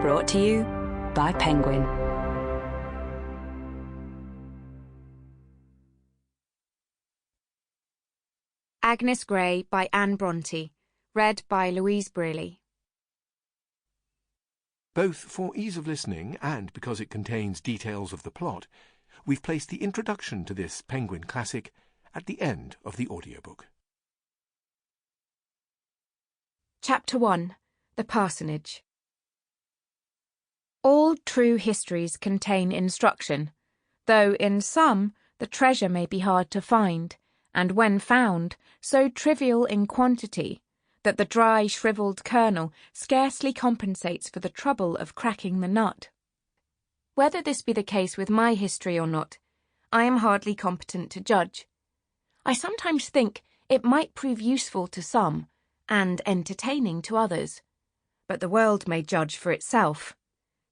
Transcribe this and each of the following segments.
Brought to you by Penguin. Agnes Grey by Anne Brontë, read by Louise Brealey. Both for ease of listening and because it contains details of the plot, we've placed the introduction to this Penguin classic at the end of the audiobook. Chapter 1. The Parsonage. All true histories contain instruction, though in some the treasure may be hard to find, and when found, so trivial in quantity that the dry, shrivelled kernel scarcely compensates for the trouble of cracking the nut. Whether this be the case with my history or not, I am hardly competent to judge. I sometimes think it might prove useful to some, and entertaining to others, but the world may judge for itself.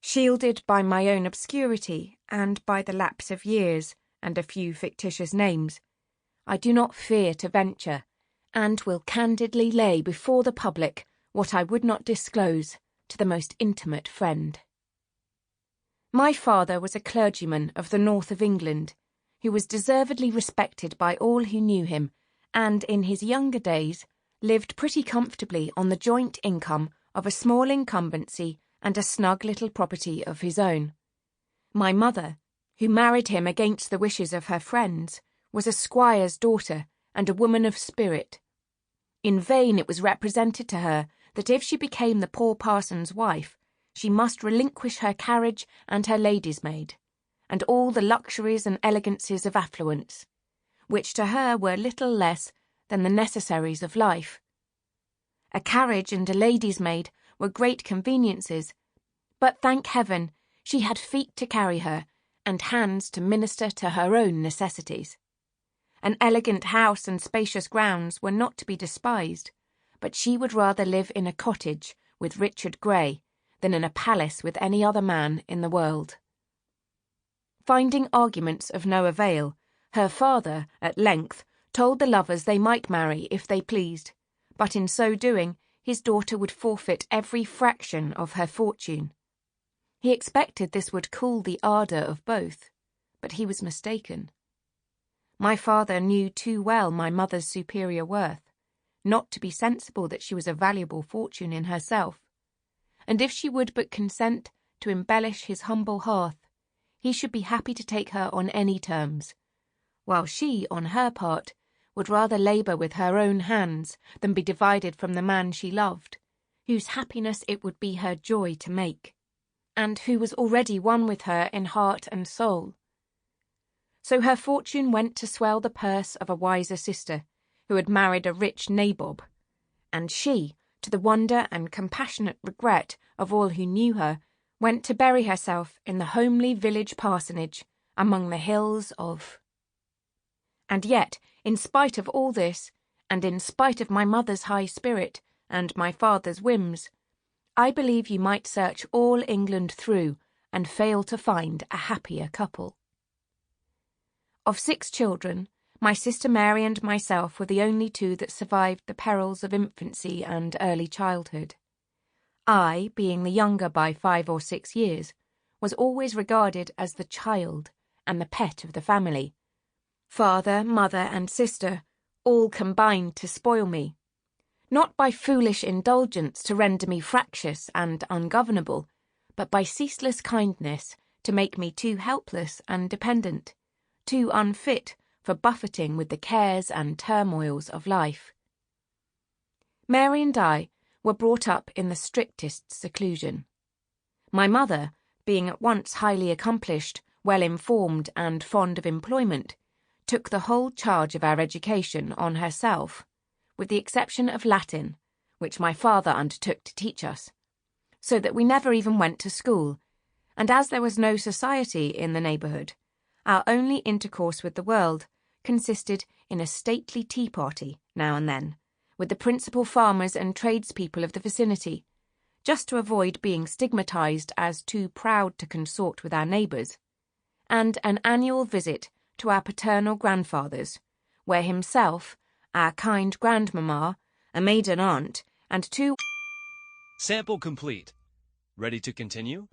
Shielded by my own obscurity, and by the lapse of years, and a few fictitious names, I do not fear to venture, and will candidly lay before the public what I would not disclose to the most intimate friend. My father was a clergyman of the north of England, who was deservedly respected by all who knew him, and in his younger days lived pretty comfortably on the joint income of a small incumbency and a snug little property of his own. My mother, who married him against the wishes of her friends, was a squire's daughter and a woman of spirit. In vain it was represented to her that if she became the poor parson's wife, she must relinquish her carriage and her lady's maid, and all the luxuries and elegancies of affluence, which to her were little less than the necessaries of life. A carriage and a lady's maid were great conveniences, but thank heaven she had feet to carry her, and hands to minister to her own necessities. An elegant house and spacious grounds were not to be despised, but she would rather live in a cottage with Richard Grey than in a palace with any other man in the world. Finding arguments of no avail, her father, at length, told the lovers they might marry if they pleased, but in so doing his daughter would forfeit every fraction of her fortune. He expected this would cool the ardour of both, but he was mistaken. My father knew too well my mother's superior worth, not to be sensible that she was a valuable fortune in herself, and if she would but consent to embellish his humble hearth, he should be happy to take her on any terms, while she, on her part, would rather labour with her own hands than be divided from the man she loved, whose happiness it would be her joy to make, and who was already one with her in heart and soul. So her fortune went to swell the purse of a wiser sister, who had married a rich nabob, and she, to the wonder and compassionate regret of all who knew her, went to bury herself in the homely village parsonage among the hills of... And yet, in spite of all this, and in spite of my mother's high spirit and my father's whims, I believe you might search all England through and fail to find a happier couple. Of 6 children, my sister Mary and myself were the only 2 that survived the perils of infancy and early childhood. I, being the younger by 5 or 6 years, was always regarded as the child and the pet of the family. Father, mother, and sister all combined to spoil me, not by foolish indulgence to render me fractious and ungovernable, but by ceaseless kindness to make me too helpless and dependent, too unfit for buffeting with the cares and turmoils of life. Mary and I were brought up in the strictest seclusion. My mother, being at once highly accomplished, well-informed, and fond of employment, took the whole charge of our education on herself, with the exception of Latin, which my father undertook to teach us, so that we never even went to school, and as there was no society in the neighbourhood, our only intercourse with the world consisted in a stately tea-party, now and then, with the principal farmers and tradespeople of the vicinity, just to avoid being stigmatised as too proud to consort with our neighbours, and an annual visit to our paternal grandfathers, where himself, our kind grandmamma, a maiden aunt, and 2... Sample complete. Ready to continue?